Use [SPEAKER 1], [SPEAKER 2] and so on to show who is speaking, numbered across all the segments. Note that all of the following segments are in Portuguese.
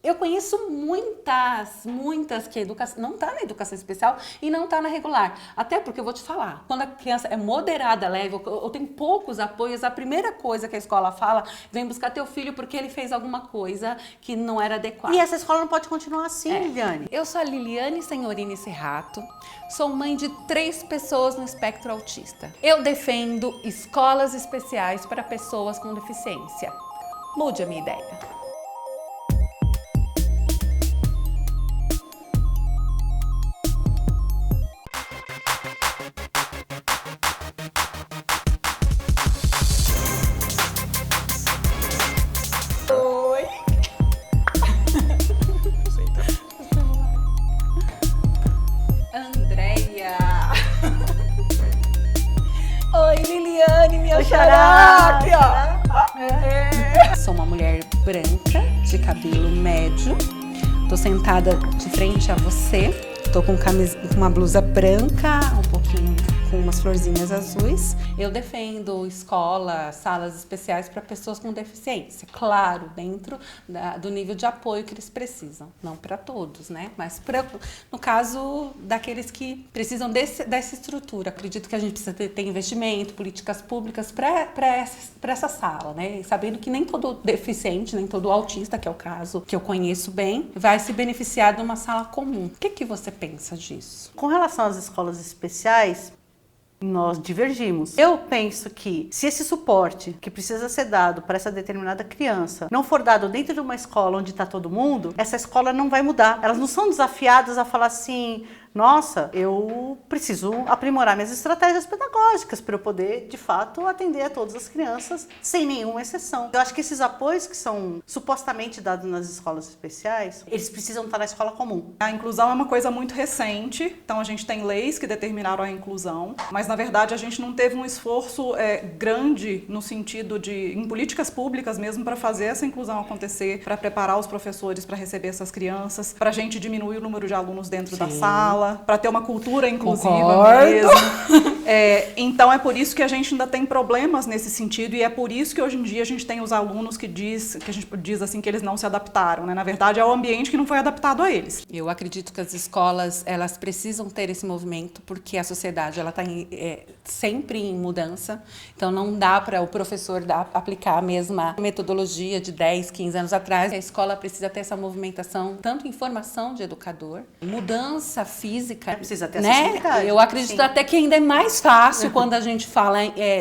[SPEAKER 1] Eu conheço muitas que a educação não está na educação especial e não está na regular. Até porque eu vou te falar, quando a criança é moderada, leve, ou tem poucos apoios, a primeira coisa que a escola fala, vem buscar teu filho porque ele fez alguma coisa que não era adequada.
[SPEAKER 2] E essa escola não pode continuar assim, Liliane.
[SPEAKER 1] Eu sou a Liliane Senhorini Serrato, sou mãe de 3 pessoas no espectro autista. Eu defendo escolas especiais para pessoas com deficiência. Mude a minha ideia. Oi, Liliane, minha xará! Aqui, ó. Sou uma mulher branca, de cabelo médio. Tô sentada de frente a você. Tô com uma blusa branca, um pouquinho com umas florzinhas azuis. Eu defendo escolas, salas especiais para pessoas com deficiência. Claro, dentro do nível de apoio que eles precisam. Não para todos, né? Mas no caso daqueles que precisam dessa estrutura. Acredito que a gente precisa ter investimento, políticas públicas para essa sala, né? Sabendo que nem todo deficiente, nem todo autista, que é o caso que eu conheço bem, vai se beneficiar de uma sala comum. O que você pensa disso?
[SPEAKER 2] Com relação às escolas especiais, nós divergimos. Eu penso que se esse suporte que precisa ser dado para essa determinada criança não for dado dentro de uma escola onde está todo mundo, essa escola não vai mudar. Elas não são desafiadas a falar assim: nossa, eu preciso aprimorar minhas estratégias pedagógicas para eu poder, de fato, atender a todas as crianças sem nenhuma exceção. Eu acho que esses apoios que são supostamente dados nas escolas especiais, eles precisam estar na escola comum.
[SPEAKER 3] A inclusão é uma coisa muito recente, então a gente tem leis que determinaram a inclusão, mas na verdade a gente não teve um esforço grande no sentido em políticas públicas mesmo para fazer essa inclusão acontecer, para preparar os professores para receber essas crianças, para a gente diminuir o número de alunos dentro da sala, para ter uma cultura inclusiva mesmo. Então é por isso que a gente ainda tem problemas nesse sentido e é por isso que hoje em dia a gente tem os alunos que a gente diz assim que eles não se adaptaram, né? Na verdade é o ambiente que não foi adaptado a eles.
[SPEAKER 1] Eu acredito que as escolas, elas precisam ter esse movimento porque a sociedade ela está sempre em mudança, então não dá para o professor aplicar a mesma metodologia de 10, 15 anos atrás. A escola precisa ter essa movimentação, tanto em formação de educador, mudança física,
[SPEAKER 2] precisa ter
[SPEAKER 1] acessibilidade. Eu acredito até que ainda é mais fácil quando a gente fala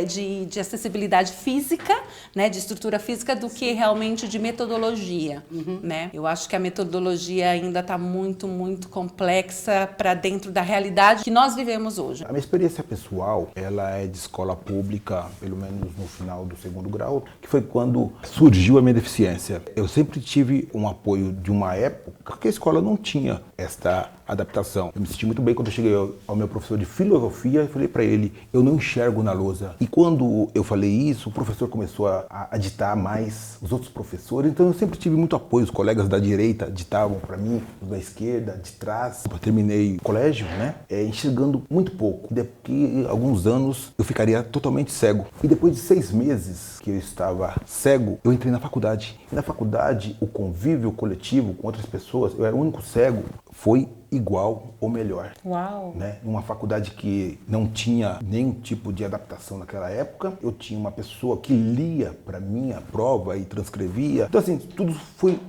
[SPEAKER 1] de acessibilidade física, né, de estrutura física, do que realmente de metodologia, né? Eu acho que a metodologia ainda está muito, muito complexa para dentro da realidade que nós vivemos hoje.
[SPEAKER 4] A minha experiência pessoal, ela é de escola pública, pelo menos no final do 2º grau, que foi quando surgiu a minha deficiência. Eu sempre tive um apoio de uma época que a escola não tinha esta adaptação. Eu me senti muito bem quando eu cheguei ao meu professor de filosofia e falei para ele: eu não enxergo na lousa. E quando eu falei isso, o professor começou a ditar mais os outros professores, então eu sempre tive muito apoio. Os colegas da direita ditavam para mim, os da esquerda, de trás. Eu terminei o colégio, né, enxergando muito pouco. E daqui a alguns anos eu ficaria totalmente cego. E depois de 6 meses que eu estava cego, eu entrei na faculdade. E na faculdade, o convívio coletivo com outras pessoas, eu era o único cego, foi igual ou melhor.
[SPEAKER 1] Uau!
[SPEAKER 4] Né? Uma faculdade que não tinha nenhum tipo de adaptação naquela época, eu tinha uma pessoa que lia para mim a prova e transcrevia. Então assim, tudo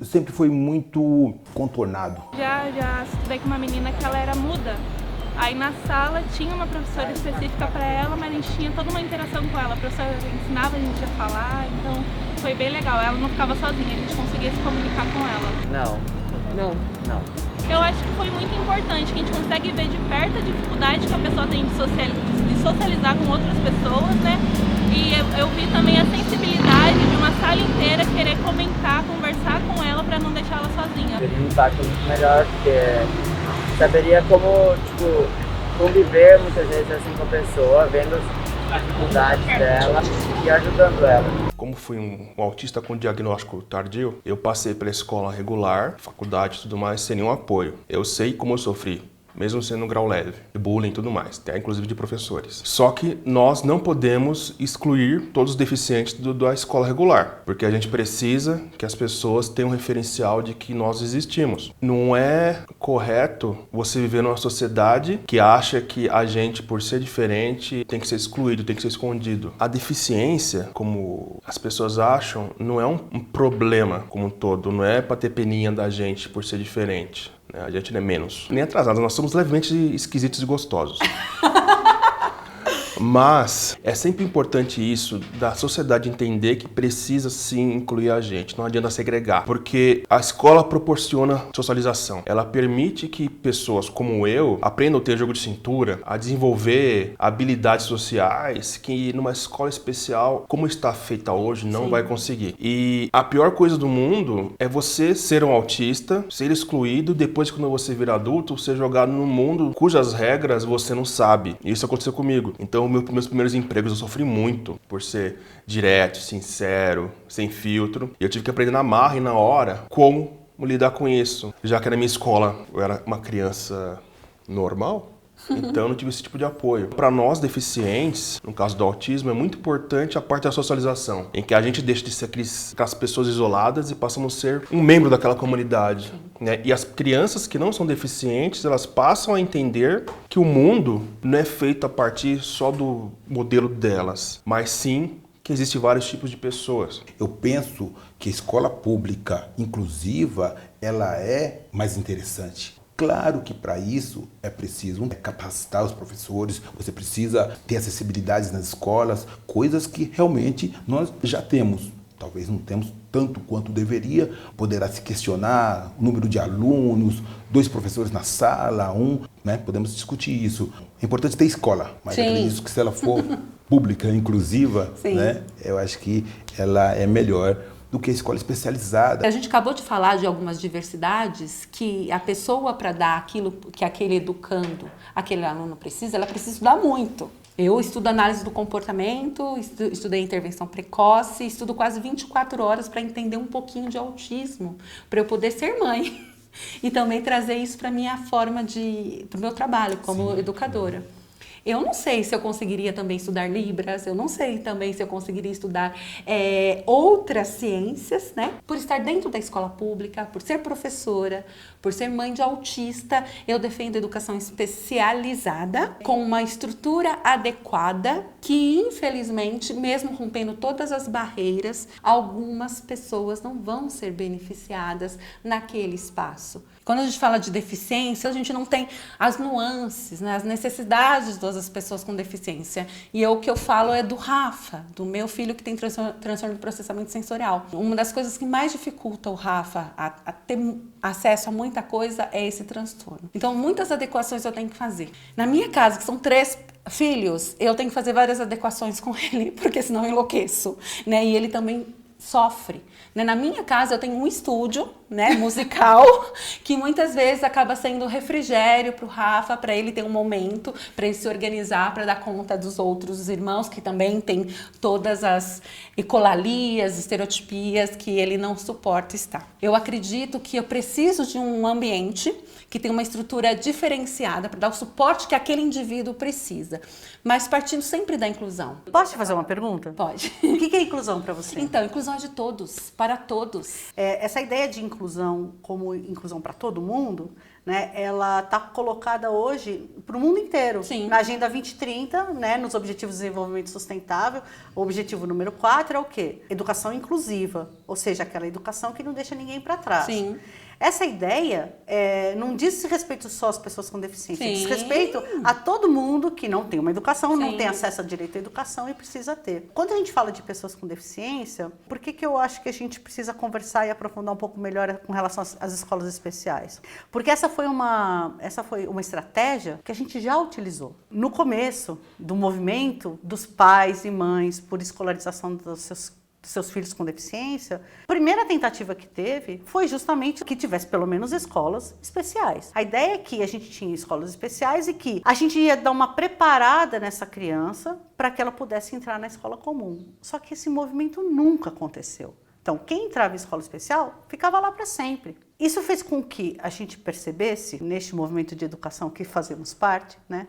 [SPEAKER 4] sempre foi muito contornado.
[SPEAKER 5] Já estudei com uma menina que ela era muda. Aí na sala tinha uma professora específica para ela, mas a gente tinha toda uma interação com ela. A professora ensinava a gente a falar, então foi bem legal. Ela não ficava sozinha, a gente conseguia se comunicar com ela.
[SPEAKER 6] Não.
[SPEAKER 5] Eu acho que foi muito importante, que a gente consegue ver de perto a dificuldade que a pessoa tem de socializar com outras pessoas, né? E eu vi também a sensibilidade de uma sala inteira querer comentar, conversar com ela para não deixar ela sozinha.
[SPEAKER 6] Teve um impacto muito melhor, porque saberia como, conviver muitas vezes assim com a pessoa, vendo as dificuldades dela e ajudando ela.
[SPEAKER 7] Como fui um autista com diagnóstico tardio, eu passei pela escola regular, faculdade e tudo mais, sem nenhum apoio. Eu sei como eu sofri mesmo sendo um grau leve, bullying e tudo mais, até inclusive de professores. Só que nós não podemos excluir todos os deficientes da escola regular, porque a gente precisa que as pessoas tenham um referencial de que nós existimos. Não é correto você viver numa sociedade que acha que a gente, por ser diferente, tem que ser excluído, tem que ser escondido. A deficiência, como as pessoas acham, não é um problema como um todo, não é pra ter peninha da gente por ser diferente. A gente não é menos, nem atrasado, nós somos levemente esquisitos e gostosos. Mas é sempre importante isso, da sociedade entender que precisa sim incluir a gente, não adianta segregar, porque a escola proporciona socialização. Ela permite que pessoas como eu aprendam a ter jogo de cintura, a desenvolver habilidades sociais que numa escola especial, como está feita hoje, não vai conseguir. E a pior coisa do mundo é você ser um autista, ser excluído, depois quando você vir adulto, ser jogado num mundo cujas regras você não sabe. Isso aconteceu comigo. Então, meus primeiros empregos eu sofri muito por ser direto, sincero, sem filtro. E eu tive que aprender na marra e na hora como lidar com isso. Já que na minha escola eu era uma criança normal, então eu não tive esse tipo de apoio. Para nós deficientes, no caso do autismo, é muito importante a parte da socialização, em que a gente deixa de ser aquelas pessoas isoladas e passamos a ser um membro daquela comunidade. Né? E as crianças que não são deficientes, elas passam a entender que o mundo não é feito a partir só do modelo delas, mas sim que existem vários tipos de pessoas.
[SPEAKER 4] Eu penso que a escola pública inclusiva, ela é mais interessante. Claro que para isso é preciso capacitar os professores, você precisa ter acessibilidades nas escolas, coisas que realmente nós já temos. Talvez não temos tanto quanto deveria, poderá se questionar o número de alunos, 2 professores na sala, né? Podemos discutir isso. É importante ter escola, mas acredito que se ela for pública, inclusiva, né? Eu acho que ela é melhor do que a escola especializada.
[SPEAKER 1] A gente acabou de falar de algumas diversidades que a pessoa, para dar aquilo que aquele educando, aquele aluno precisa, ela precisa estudar muito. Eu estudo análise do comportamento, estudei intervenção precoce, estudo quase 24 horas para entender um pouquinho de autismo, para eu poder ser mãe e também trazer isso para minha forma para o meu trabalho como educadora. Eu não sei se eu conseguiria também estudar Libras, eu não sei também se eu conseguiria estudar outras ciências, né? Por estar dentro da escola pública, por ser professora, por ser mãe de autista, eu defendo educação especializada, com uma estrutura adequada, que infelizmente, mesmo rompendo todas as barreiras, algumas pessoas não vão ser beneficiadas naquele espaço. Quando a gente fala de deficiência, a gente não tem as nuances, né, as necessidades das pessoas com deficiência. E o que eu falo é do Rafa, do meu filho que tem transtorno de processamento sensorial. Uma das coisas que mais dificulta o Rafa a ter acesso a muita coisa é esse transtorno. Então, muitas adequações eu tenho que fazer. Na minha casa, que são 3 filhos, eu tenho que fazer várias adequações com ele, porque senão eu enlouqueço, né? E ele também sofre. Na minha casa eu tenho um estúdio, né, musical, que muitas vezes acaba sendo refrigério para o Rafa, para ele ter um momento, para ele se organizar, para dar conta dos outros irmãos, que também tem todas as ecolalias, estereotipias que ele não suporta estar. Eu acredito que eu preciso de um ambiente que tem uma estrutura diferenciada para dar o suporte que aquele indivíduo precisa, mas partindo sempre da inclusão.
[SPEAKER 2] Posso te fazer uma pergunta?
[SPEAKER 1] Pode.
[SPEAKER 2] O que é inclusão para você?
[SPEAKER 1] Então, inclusão é de todos, para todos.
[SPEAKER 2] Essa ideia de inclusão como inclusão para todo mundo, né, ela está colocada hoje para o mundo inteiro.
[SPEAKER 1] Sim.
[SPEAKER 2] Na Agenda 2030, né, nos Objetivos de Desenvolvimento Sustentável, o objetivo número 4 é o quê? Educação inclusiva, ou seja, aquela educação que não deixa ninguém para trás.
[SPEAKER 1] Sim.
[SPEAKER 2] Essa ideia não diz respeito só às pessoas com deficiência,
[SPEAKER 1] Sim.
[SPEAKER 2] diz respeito a todo mundo que não tem uma educação,
[SPEAKER 1] Sim.
[SPEAKER 2] não tem acesso a direito à educação e precisa ter. Quando a gente fala de pessoas com deficiência, por que eu acho que a gente precisa conversar e aprofundar um pouco melhor com relação às escolas especiais? Porque essa foi uma estratégia que a gente já utilizou. No começo do movimento dos pais e mães por escolarização dos seus filhos com deficiência, a primeira tentativa que teve foi justamente que tivesse pelo menos escolas especiais. A ideia é que a gente tinha escolas especiais e que a gente ia dar uma preparada nessa criança para que ela pudesse entrar na escola comum. Só que esse movimento nunca aconteceu. Então, quem entrava em escola especial ficava lá para sempre. Isso fez com que a gente percebesse, neste movimento de educação que fazemos parte, né?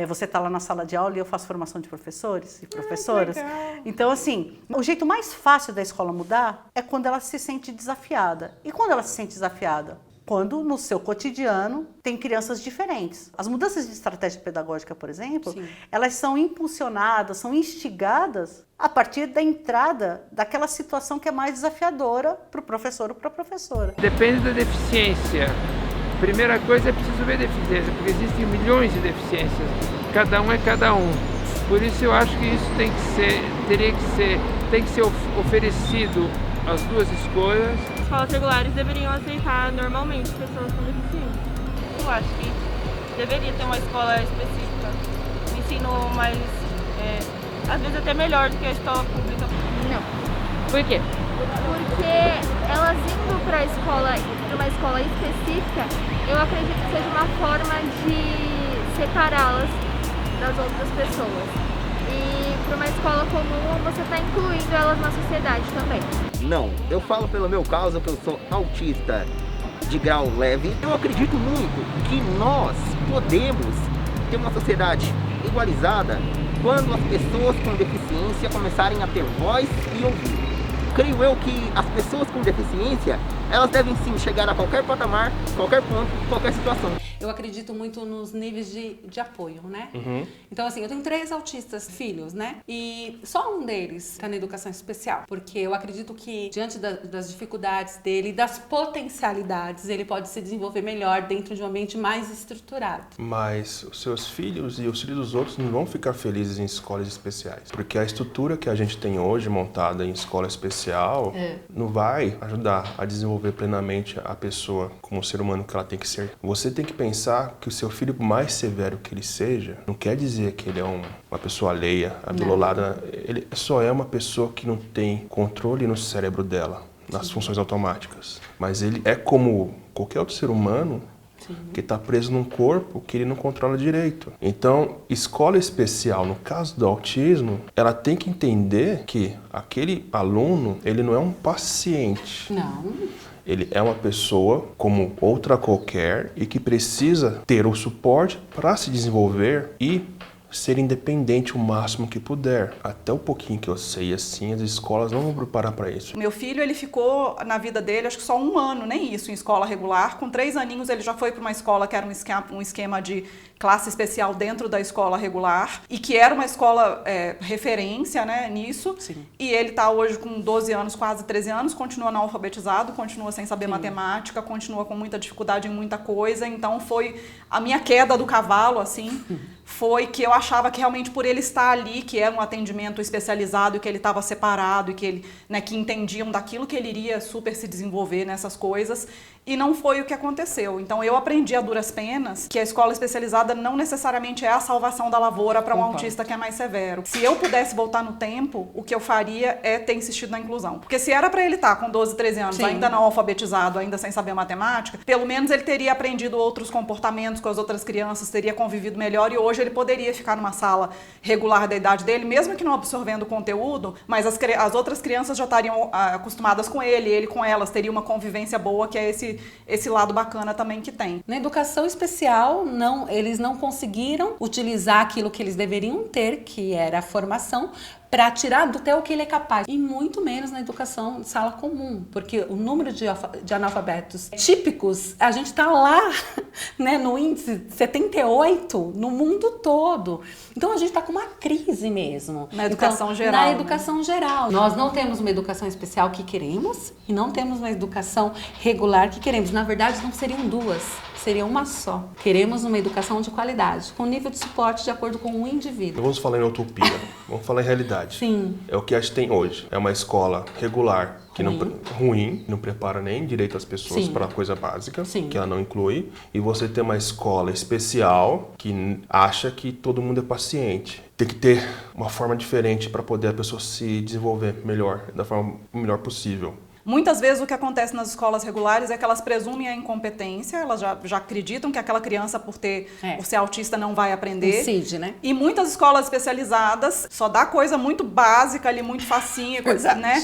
[SPEAKER 2] Você está lá na sala de aula e eu faço formação de professores e professoras. Então, assim, o jeito mais fácil da escola mudar é quando ela se sente desafiada. E quando ela se sente desafiada? Quando no seu cotidiano tem crianças diferentes. As mudanças de estratégia pedagógica, por exemplo, elas são impulsionadas, são instigadas a partir da entrada daquela situação que é mais desafiadora para o professor ou para a professora.
[SPEAKER 8] Depende da deficiência. Primeira coisa é preciso ver deficiência, porque existem milhões de deficiências. Cada um é cada um. Por isso eu acho que isso tem que ser oferecido às duas escolas.
[SPEAKER 5] Escolas regulares deveriam aceitar normalmente pessoas com deficiência. Eu acho que deveria ter uma escola específica, um ensino mais, às vezes até melhor do que a escola pública.
[SPEAKER 9] Não. Por quê?
[SPEAKER 10] Porque elas indo para uma escola específica, eu acredito que seja uma forma de separá-las das outras pessoas. E para uma escola comum, você está incluindo elas na sociedade também.
[SPEAKER 11] Não, eu falo pelo meu caso que eu sou autista de grau leve. Eu acredito muito que nós podemos ter uma sociedade igualizada quando as pessoas com deficiência começarem a ter voz e ouvir. Creio eu que as pessoas com deficiência, elas devem sim chegar a qualquer patamar, qualquer ponto, qualquer situação.
[SPEAKER 1] Eu acredito muito nos níveis de apoio, né? Então, assim, eu tenho 3 autistas, filhos, né? E só um deles está na educação especial. Porque eu acredito que, diante das dificuldades dele, das potencialidades, ele pode se desenvolver melhor dentro de um ambiente mais estruturado.
[SPEAKER 7] Mas os seus filhos e os filhos dos outros não vão ficar felizes em escolas especiais. Porque a estrutura que a gente tem hoje montada em escola especial não vai ajudar a desenvolver plenamente a pessoa como ser humano que ela tem que ser. Você tem que pensar que o seu filho, por mais severo que ele seja, não quer dizer que ele é uma pessoa alheia, abilolada. Ele só é uma pessoa que não tem controle no cérebro dela, nas funções automáticas. Mas ele é como qualquer outro ser humano que está preso num corpo que ele não controla direito. Então, escola especial, no caso do autismo, ela tem que entender que aquele aluno, ele não é um paciente.
[SPEAKER 1] Não.
[SPEAKER 7] Ele é uma pessoa como outra qualquer e que precisa ter o suporte para se desenvolver e ser independente o máximo que puder. Até o pouquinho que eu sei, assim, as escolas não vão preparar para isso.
[SPEAKER 3] Meu filho, ele ficou na vida dele, acho que só 1 ano, nem isso, em escola regular. Com 3 aninhos, ele já foi para uma escola que era um esquema de classe especial dentro da escola regular e que era uma escola referência, né, nisso.
[SPEAKER 1] Sim.
[SPEAKER 3] E ele está hoje com 12 anos, quase 13 anos, continua analfabetizado, continua sem saber matemática, continua com muita dificuldade em muita coisa. Então foi a minha queda do cavalo, assim, foi que eu achava que realmente por ele estar ali, que era um atendimento especializado e que ele estava separado e que ele, né, que entendiam daquilo que ele iria super se desenvolver nessas coisas, e não foi o que aconteceu. Então eu aprendi a duras penas que a escola especializada não necessariamente é a salvação da lavoura para um autista que é mais severo. Se eu pudesse voltar no tempo, o que eu faria é ter insistido na inclusão. Porque se era para ele estar com 12, 13 anos, ainda não alfabetizado, ainda sem saber matemática, pelo menos ele teria aprendido outros comportamentos com as outras crianças, teria convivido melhor e hoje ele poderia ficar numa sala regular da idade dele, mesmo que não absorvendo o conteúdo, mas as outras crianças já estariam acostumadas com ele com elas, teria uma convivência boa, que é esse lado bacana também que tem.
[SPEAKER 1] Na educação especial, eles não conseguiram utilizar aquilo que eles deveriam ter, que era a formação, para tirar do o que ele é capaz. E muito menos na educação de sala comum, porque o número de analfabetos típicos, a gente está lá, né, no índice 78 no mundo todo. Então a gente está com uma crise mesmo.
[SPEAKER 3] Na educação geral.
[SPEAKER 1] Na educação geral. Nós não temos uma educação especial que queremos e não temos uma educação regular que queremos. Na verdade, não seriam duas. Seria uma só. Queremos uma educação de qualidade, com nível de suporte de acordo com o indivíduo.
[SPEAKER 7] Não vamos falar em utopia, vamos falar em realidade.
[SPEAKER 1] Sim.
[SPEAKER 7] É o que a gente tem hoje. É uma escola regular, que não prepara nem direito as pessoas para a coisa básica, que ela não inclui. E você tem uma escola especial que acha que todo mundo é paciente. Tem que ter uma forma diferente para poder a pessoa se desenvolver melhor, da forma melhor possível.
[SPEAKER 3] Muitas vezes o que acontece nas escolas regulares é que elas presumem a incompetência, elas já acreditam que aquela criança, por ser autista, não vai aprender.
[SPEAKER 1] Incide, né?
[SPEAKER 3] E muitas escolas especializadas só dá coisa muito básica ali, muito facinha, né?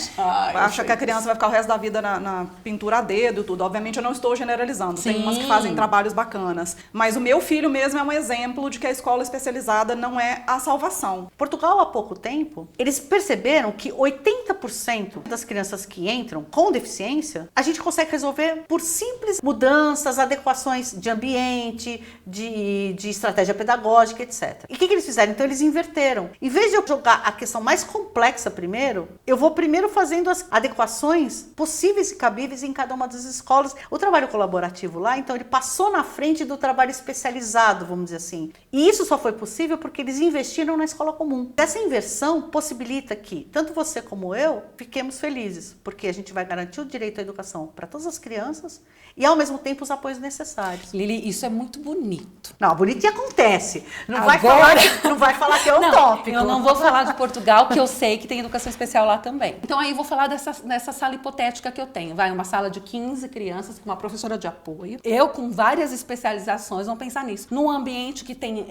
[SPEAKER 3] Acha que a criança vai ficar o resto da vida na pintura a dedo e tudo. Obviamente eu não estou generalizando, tem umas que fazem trabalhos bacanas. Mas o meu filho mesmo é um exemplo de que a escola especializada não é a salvação.
[SPEAKER 2] Portugal, há pouco tempo, eles perceberam que 80% das crianças que entram com deficiência, a gente consegue resolver por simples mudanças, adequações de ambiente, de estratégia pedagógica, etc. E o que eles fizeram? Então eles inverteram. Em vez de eu jogar a questão mais complexa primeiro, eu vou primeiro fazendo as adequações possíveis e cabíveis em cada uma das escolas. O trabalho colaborativo lá, então, ele passou na frente do trabalho especializado, vamos dizer assim. E isso só foi possível porque eles investiram na escola comum. Essa inversão possibilita que tanto você como eu fiquemos felizes, porque a gente vai garantir o direito à educação para todas as crianças e, ao mesmo tempo, os apoios necessários.
[SPEAKER 1] Lili, isso é muito bonito.
[SPEAKER 2] Não, bonito e acontece. Não vai falar que é utópico.
[SPEAKER 1] Eu não vou falar de Portugal, que eu sei que tem educação especial lá também. Então aí eu vou falar dessa sala hipotética que eu tenho. Vai uma sala de 15 crianças com uma professora de apoio. Eu, com várias especializações, vamos pensar nisso. Num ambiente que tem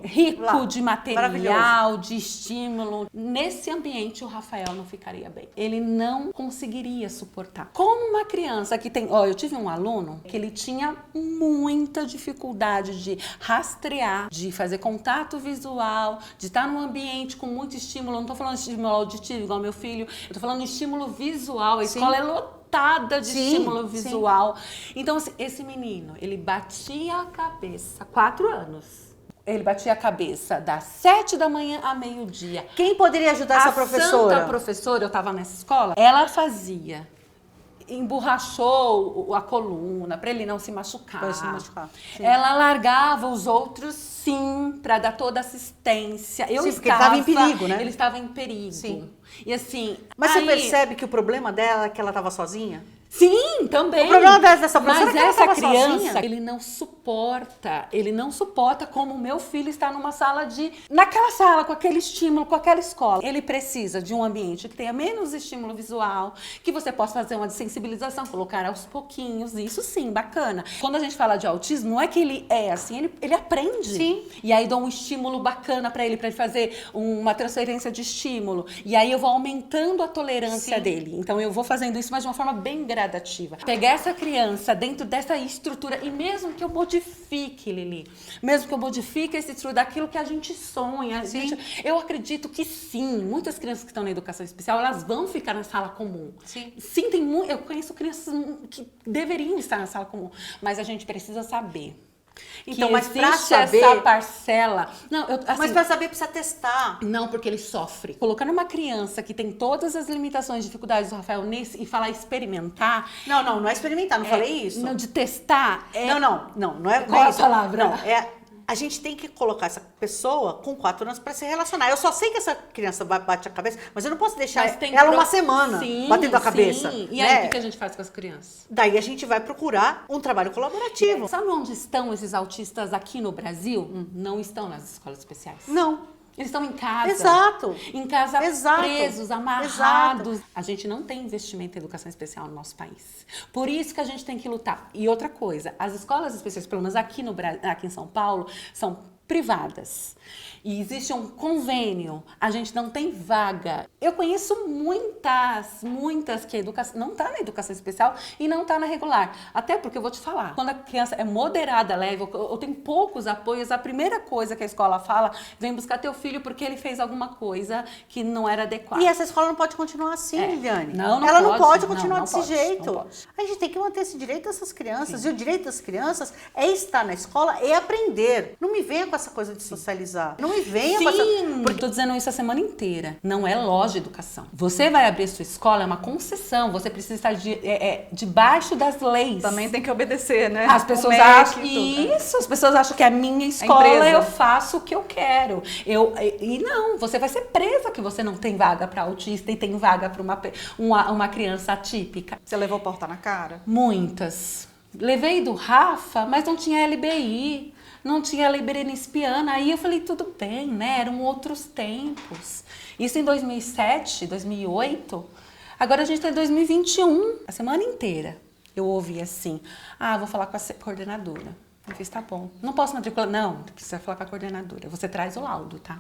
[SPEAKER 1] rico lá, de material, de estímulo. Nesse ambiente o Rafael não ficaria bem. Ele não conseguiria suportar. Como uma criança que tem... eu tive um aluno que ele tinha muita dificuldade de rastrear, de fazer contato visual, de estar num ambiente com muito estímulo. Eu não tô falando de estímulo auditivo igual meu filho, eu tô falando de estímulo visual. A escola é lotada de estímulo visual. Então, esse menino, ele batia a cabeça, 4 anos. Ele batia a cabeça das 7 da manhã a meio-dia.
[SPEAKER 2] Quem poderia ajudar essa professora?
[SPEAKER 1] A santa professora, eu tava nessa escola, ela emborrachou a coluna para ele não se machucar. Ela largava os outros, sim, para dar toda assistência.
[SPEAKER 2] Porque ele estava em perigo, né?
[SPEAKER 1] Ele estava em perigo. Sim. E assim...
[SPEAKER 2] Mas você percebe que o problema dela é que ela estava sozinha?
[SPEAKER 1] Sim, também.
[SPEAKER 2] O problema dessa professora é que ela
[SPEAKER 1] essa
[SPEAKER 2] estava
[SPEAKER 1] criança,
[SPEAKER 2] sozinha.
[SPEAKER 1] ele não suporta como o meu filho está naquela sala, com aquele estímulo, com aquela escola. Ele precisa de um ambiente que tenha menos estímulo visual, que você possa fazer uma sensibilização, colocar aos pouquinhos, isso sim, bacana. Quando a gente fala de autismo, não é que ele é assim, ele aprende.
[SPEAKER 2] Sim.
[SPEAKER 1] E aí dou um estímulo bacana para ele fazer uma transferência de estímulo. E aí eu vou aumentando a tolerância dele. Então eu vou fazendo isso, mas de uma forma bem gradativa. Pegar essa criança dentro dessa estrutura, e mesmo que eu modifique, Lili, mesmo que eu modifique essa estrutura daquilo que a gente sonha, eu acredito que sim, muitas crianças que estão na educação especial, elas vão ficar na sala comum. Sim, eu conheço crianças que deveriam estar na sala comum, mas a gente precisa saber. Então, mas para saber essa parcela...
[SPEAKER 2] mas para saber precisa testar.
[SPEAKER 1] Não, porque ele sofre. Colocando uma criança que tem todas as limitações, dificuldades do Rafael e falar experimentar...
[SPEAKER 2] Não é experimentar, não falei isso.
[SPEAKER 1] Não, de testar...
[SPEAKER 2] Não é
[SPEAKER 1] qual
[SPEAKER 2] isso.
[SPEAKER 1] A palavra?
[SPEAKER 2] Não, a gente tem que colocar essa pessoa com 4 anos para se relacionar. Eu só sei que essa criança bate a cabeça, mas eu não posso deixar ela uma semana batendo a cabeça.
[SPEAKER 1] E aí, o que a gente faz com as crianças?
[SPEAKER 2] Daí a gente vai procurar um trabalho colaborativo.
[SPEAKER 1] Sabe onde estão esses autistas aqui no Brasil? Não estão nas escolas especiais.
[SPEAKER 2] Não.
[SPEAKER 1] Eles estão em casa.
[SPEAKER 2] Exato.
[SPEAKER 1] Em casa presos, amarrados. A gente não tem investimento em educação especial no nosso país. Por isso que a gente tem que lutar. E outra coisa, as escolas especiais, pelo menos aqui em São Paulo, são privadas. E existe um convênio, a gente não tem vaga. Eu conheço muitas que a educação não está na educação especial e não está na regular. Até porque eu vou te falar, quando a criança é moderada, leve, ou tem poucos apoios, a primeira coisa que a escola fala, vem buscar teu filho porque ele fez alguma coisa que não era adequada.
[SPEAKER 2] E essa escola não pode continuar assim, Liliane.
[SPEAKER 1] Ela
[SPEAKER 2] não pode continuar desse jeito. A gente tem que manter esse direito dessas crianças. Sim. E o direito das crianças é estar na escola e aprender. Não me venha com essa coisa de socializar. Não me venha com essa...
[SPEAKER 1] Porque tô dizendo isso a semana inteira. Não é loja de educação. Você vai abrir sua escola, é uma concessão. Você precisa estar debaixo das leis.
[SPEAKER 3] Também tem que obedecer, né?
[SPEAKER 1] As pessoas acham isso. As pessoas acham que a minha escola eu faço o que eu quero. E não, você vai ser presa que você não tem vaga para autista e tem vaga para uma criança atípica.
[SPEAKER 3] Você levou porta na cara?
[SPEAKER 1] Muitas. Levei do Rafa, mas não tinha LBI. Não tinha lei berenispiana. Aí eu falei, tudo bem, né? Eram outros tempos. Isso em 2007, 2008. Agora a gente tá em 2021, a semana inteira eu ouvi assim, vou falar com a coordenadora. Eu fiz, tá bom. Não posso matricular? Não, precisa falar com a coordenadora. Você traz o laudo, tá?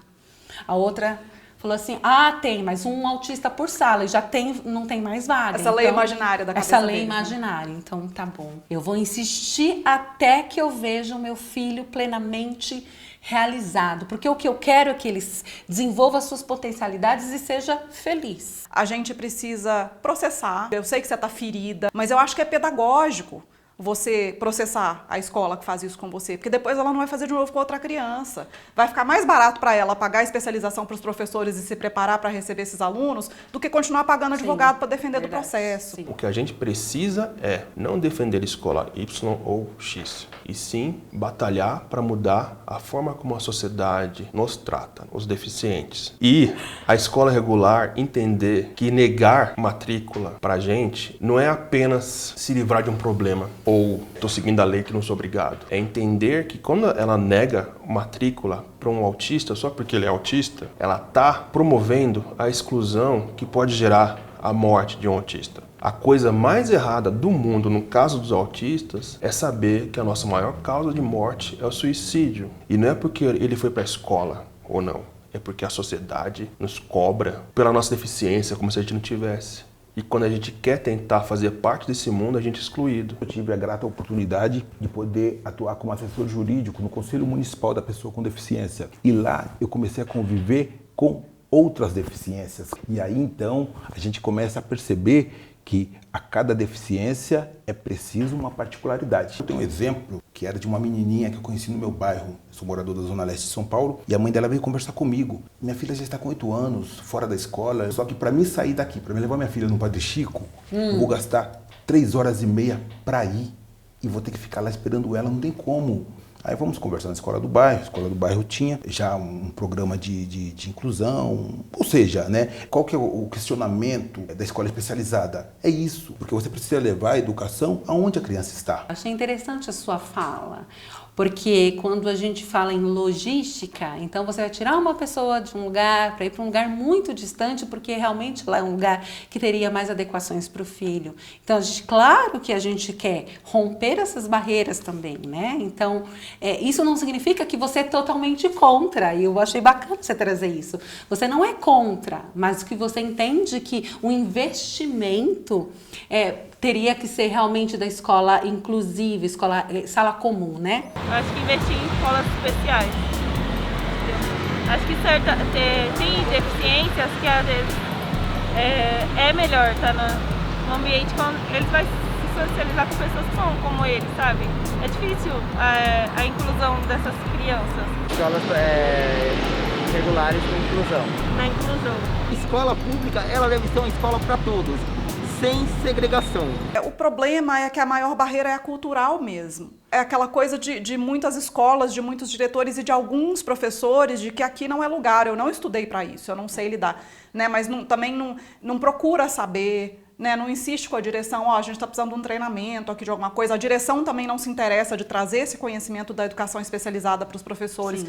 [SPEAKER 1] A outra falou assim, tem, mas um autista por sala e já não tem mais vaga.
[SPEAKER 3] Essa lei imaginária da cabeça
[SPEAKER 1] Essa lei
[SPEAKER 3] deles,
[SPEAKER 1] imaginária, né? Então tá bom. Eu vou insistir até que eu veja o meu filho plenamente realizado, porque o que eu quero é que ele desenvolva suas potencialidades e seja feliz.
[SPEAKER 3] A gente precisa processar. Eu sei que você está ferida, mas eu acho que é pedagógico você processar a escola que faz isso com você, porque depois ela não vai fazer de novo com outra criança. Vai ficar mais barato para ela pagar a especialização para os professores e se preparar para receber esses alunos do que continuar pagando advogado para defender do processo.
[SPEAKER 7] O que a gente precisa é não defender a escola Y ou X, e sim batalhar para mudar a forma como a sociedade nos trata, os deficientes. E a escola regular entender que negar matrícula para a gente não é apenas se livrar de um problema, ou estou seguindo a lei que não sou obrigado. É entender que quando ela nega matrícula para um autista, só porque ele é autista, ela está promovendo a exclusão que pode gerar a morte de um autista. A coisa mais errada do mundo no caso dos autistas é saber que a nossa maior causa de morte é o suicídio. E não é porque ele foi para a escola ou não, é porque a sociedade nos cobra pela nossa deficiência como se a gente não tivesse. E quando a gente quer tentar fazer parte desse mundo, a gente é excluído.
[SPEAKER 4] Eu tive a grata oportunidade de poder atuar como assessor jurídico no Conselho Municipal da Pessoa com Deficiência. E lá eu comecei a conviver com outras deficiências. E aí então a gente começa a perceber que a cada deficiência é preciso uma particularidade. Eu tenho um exemplo que era de uma menininha que eu conheci no meu bairro. Eu sou morador da Zona Leste de São Paulo e a mãe dela veio conversar comigo. Minha filha já está com 8 anos, fora da escola, só que para mim sair daqui, para me levar minha filha no Padre Chico, eu vou gastar 3 horas e meia para ir e vou ter que ficar lá esperando ela, não tem como. Aí vamos conversar na escola do bairro. A escola do bairro tinha já um programa de inclusão, ou seja, né? Qual que é o questionamento da escola especializada? É isso, porque você precisa levar a educação aonde a criança está.
[SPEAKER 1] Achei interessante a sua fala, porque quando a gente fala em logística, então você vai tirar uma pessoa de um lugar para ir para um lugar muito distante, porque realmente lá é um lugar que teria mais adequações para o filho. Então, claro que a gente quer romper essas barreiras também, né? Então, isso não significa que você é totalmente contra, e eu achei bacana você trazer isso. Você não é contra, mas que você entende que o investimento teria que ser realmente da escola inclusiva, sala comum, né?
[SPEAKER 5] Eu acho que investir em escolas especiais. Acho que tem deficiências que às vezes é melhor estar no ambiente quando eles vão se socializar com pessoas que são como eles, sabe? É difícil a inclusão dessas crianças.
[SPEAKER 6] Escolas regulares com inclusão.
[SPEAKER 5] Na inclusão.
[SPEAKER 11] Escola pública, ela deve ser uma escola para todos, sem segregação.
[SPEAKER 3] O problema é que a maior barreira é a cultural mesmo. É aquela coisa de muitas escolas, de muitos diretores e de alguns professores de que aqui não é lugar, eu não estudei para isso, eu não sei lidar, né? Mas também não procura saber, né? Não insiste com a direção, a gente está precisando de um treinamento aqui de alguma coisa. A direção também não se interessa de trazer esse conhecimento da educação especializada para os professores.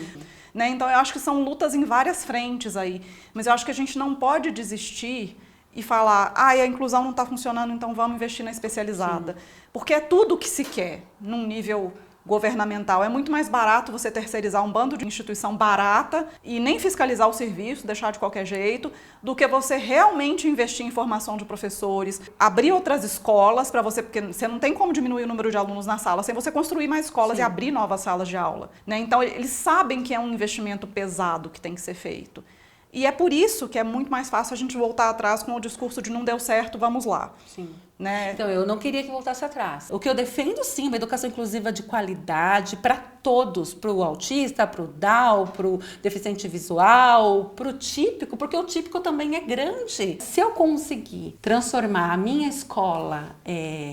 [SPEAKER 3] Né? Então eu acho que são lutas em várias frentes aí, mas eu acho que a gente não pode desistir e falar, a inclusão não está funcionando, então vamos investir na especializada. Sim. Porque é tudo o que se quer num nível governamental. É muito mais barato você terceirizar um bando de instituição barata e nem fiscalizar o serviço, deixar de qualquer jeito, do que você realmente investir em formação de professores, abrir outras escolas para você, porque você não tem como diminuir o número de alunos na sala sem você construir mais escolas. Sim. E abrir novas salas de aula. Né? Então, eles sabem que é um investimento pesado que tem que ser feito. E é por isso que é muito mais fácil a gente voltar atrás com o discurso de não deu certo, vamos lá.
[SPEAKER 1] Sim.
[SPEAKER 3] Né?
[SPEAKER 1] Então, eu não queria que voltasse atrás. O que eu defendo, sim, é uma educação inclusiva de qualidade para todos, para o autista, para o Down, para o deficiente visual, para o típico, porque o típico também é grande. Se eu conseguir transformar a minha escola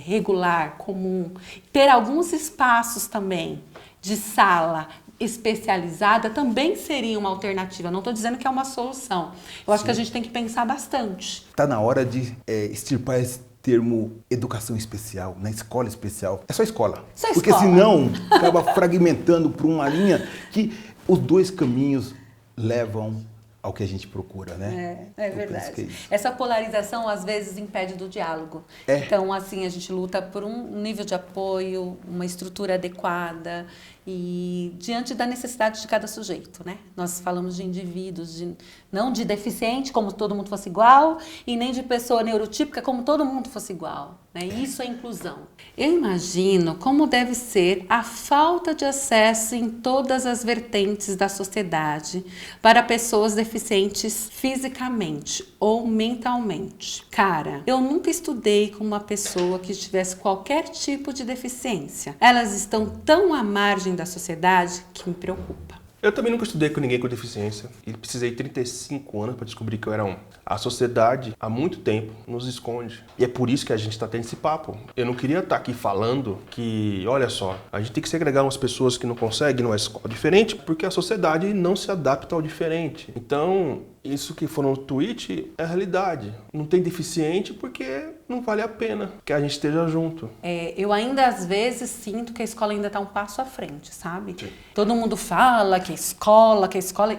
[SPEAKER 1] regular, comum, ter alguns espaços também de sala especializada, também seria uma alternativa. Não estou dizendo que é uma solução. Eu acho que a gente tem que pensar bastante.
[SPEAKER 4] Está na hora de extirpar esse termo educação especial, na escola especial. É só escola.
[SPEAKER 1] Só
[SPEAKER 4] porque
[SPEAKER 1] escola.
[SPEAKER 4] Senão acaba fragmentando por uma linha que os dois caminhos levam ao que a gente procura, né?
[SPEAKER 1] É verdade. Essa polarização, às vezes, impede do diálogo. Então, assim, a gente luta por um nível de apoio, uma estrutura adequada e diante da necessidade de cada sujeito, né? Nós falamos de indivíduos, não de deficiente, como todo mundo fosse igual, e nem de pessoa neurotípica, como todo mundo fosse igual, né? Isso é inclusão. Eu imagino como deve ser a falta de acesso em todas as vertentes da sociedade para pessoas deficientes fisicamente ou mentalmente. Cara, eu nunca estudei com uma pessoa que tivesse qualquer tipo de deficiência. Elas estão tão à margem da sociedade que me preocupa.
[SPEAKER 7] Eu também nunca estudei com ninguém com deficiência e precisei de 35 anos para descobrir que eu era um. A sociedade, há muito tempo, nos esconde. E é por isso que a gente está tendo esse papo. Eu não queria estar aqui falando que, olha só, a gente tem que segregar umas pessoas que não conseguem numa escola diferente porque a sociedade não se adapta ao diferente. Então, isso que for no tweet é a realidade. Não tem deficiente porque não vale a pena que a gente esteja junto.
[SPEAKER 1] Eu ainda, às vezes, sinto que a escola ainda está um passo à frente, sabe? Sim. Todo mundo fala que a escola,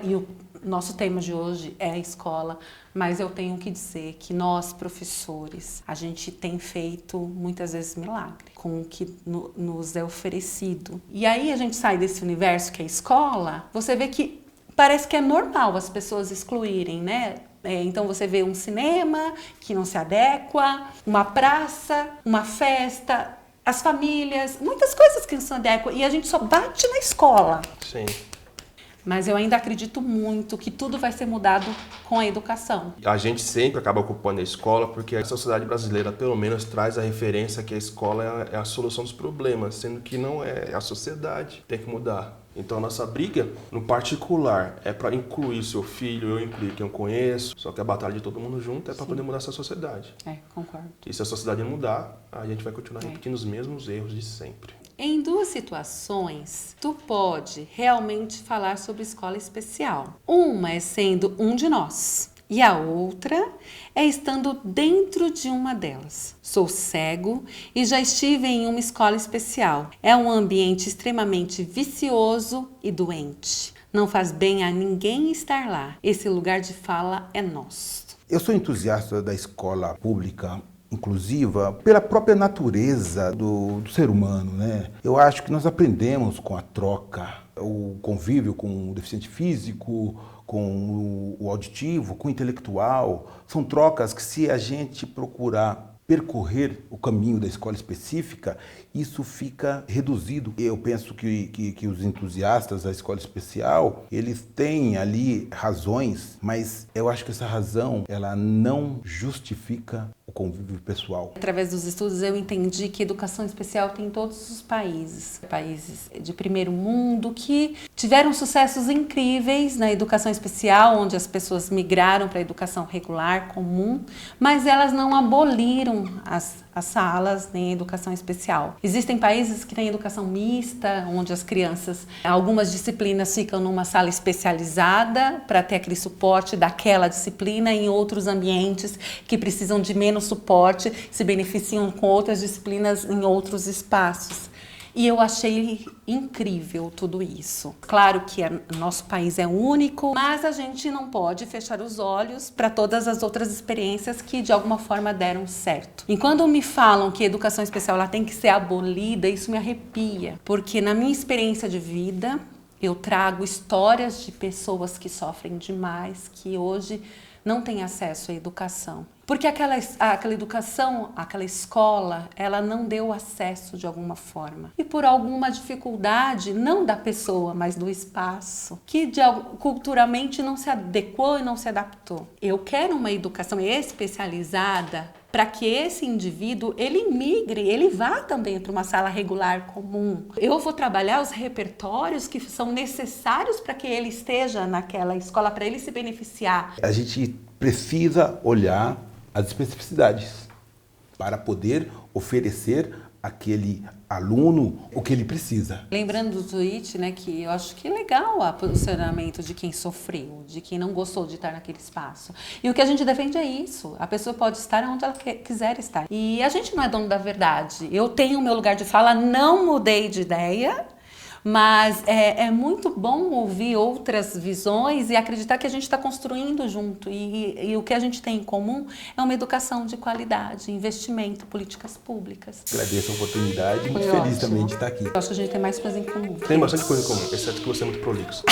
[SPEAKER 1] e o nosso tema de hoje é a escola, mas eu tenho que dizer que nós, professores, a gente tem feito, muitas vezes, milagre com o que nos é oferecido. E aí a gente sai desse universo que é a escola, você vê que parece que é normal as pessoas excluírem, né? Então você vê um cinema que não se adequa, uma praça, uma festa, as famílias, muitas coisas que não se adequam e a gente só bate na escola.
[SPEAKER 7] Sim.
[SPEAKER 1] Mas eu ainda acredito muito que tudo vai ser mudado com a educação.
[SPEAKER 7] A gente sempre acaba ocupando a escola porque a sociedade brasileira, pelo menos, traz a referência que a escola é a solução dos problemas, sendo que não é a sociedade. Tem que mudar. Então a nossa briga, no particular, é para incluir seu filho, eu incluir quem eu conheço, só que a batalha de todo mundo junto é para poder mudar essa sociedade.
[SPEAKER 1] Concordo.
[SPEAKER 7] E se a sociedade não mudar, a gente vai continuar repetindo os mesmos erros de sempre.
[SPEAKER 1] Em duas situações, tu pode realmente falar sobre escola especial. Uma é sendo um de nós. E a outra é estando dentro de uma delas. Sou cego e já estive em uma escola especial. É um ambiente extremamente vicioso e doente. Não faz bem a ninguém estar lá. Esse lugar de fala é nosso.
[SPEAKER 4] Eu sou entusiasta da escola pública inclusiva pela própria natureza do ser humano, né? Eu acho que nós aprendemos com a troca, o convívio com o deficiente físico, com o auditivo, com o intelectual. São trocas que, se a gente procurar percorrer o caminho da escola específica, isso fica reduzido. Eu penso que os entusiastas da escola especial, eles têm ali razões, mas eu acho que essa razão, ela não justifica o convívio pessoal.
[SPEAKER 1] Através dos estudos eu entendi que educação especial tem em todos os países de primeiro mundo que tiveram sucessos incríveis na educação especial, onde as pessoas migraram para a educação regular, comum, mas elas não aboliram as salas nem a educação especial. Existem países que têm educação mista, onde as crianças, algumas disciplinas ficam numa sala especializada para ter aquele suporte daquela disciplina, em outros ambientes que precisam de menos suporte, se beneficiam com outras disciplinas em outros espaços. E eu achei incrível tudo isso. Claro que nosso país é único, mas a gente não pode fechar os olhos para todas as outras experiências que de alguma forma deram certo. E quando me falam que a educação especial ela tem que ser abolida, isso me arrepia. Porque na minha experiência de vida, eu trago histórias de pessoas que sofrem demais, que hoje não têm acesso à educação. Porque aquela educação, aquela escola, ela não deu acesso de alguma forma. E por alguma dificuldade, não da pessoa, mas do espaço, que culturalmente não se adequou e não se adaptou. Eu quero uma educação especializada para que esse indivíduo, ele migre, ele vá também para uma sala regular comum. Eu vou trabalhar os repertórios que são necessários para que ele esteja naquela escola, para ele se beneficiar.
[SPEAKER 4] A gente precisa olhar as especificidades para poder oferecer àquele aluno o que ele precisa.
[SPEAKER 1] Lembrando do tweet, né, que eu acho que é legal o posicionamento de quem sofreu, de quem não gostou de estar naquele espaço. E o que a gente defende é isso. A pessoa pode estar onde ela quiser estar. E a gente não é dono da verdade. Eu tenho o meu lugar de fala, não mudei de ideia, Mas é muito bom ouvir outras visões e acreditar que a gente está construindo junto. E o que a gente tem em comum é uma educação de qualidade, investimento, políticas públicas.
[SPEAKER 4] Agradeço a oportunidade e muito
[SPEAKER 1] Foi
[SPEAKER 4] feliz
[SPEAKER 1] ótimo.
[SPEAKER 4] também de estar aqui.
[SPEAKER 1] Eu acho que a gente tem mais coisa em comum.
[SPEAKER 7] Tem bastante coisa em comum, exceto que você é muito prolixo.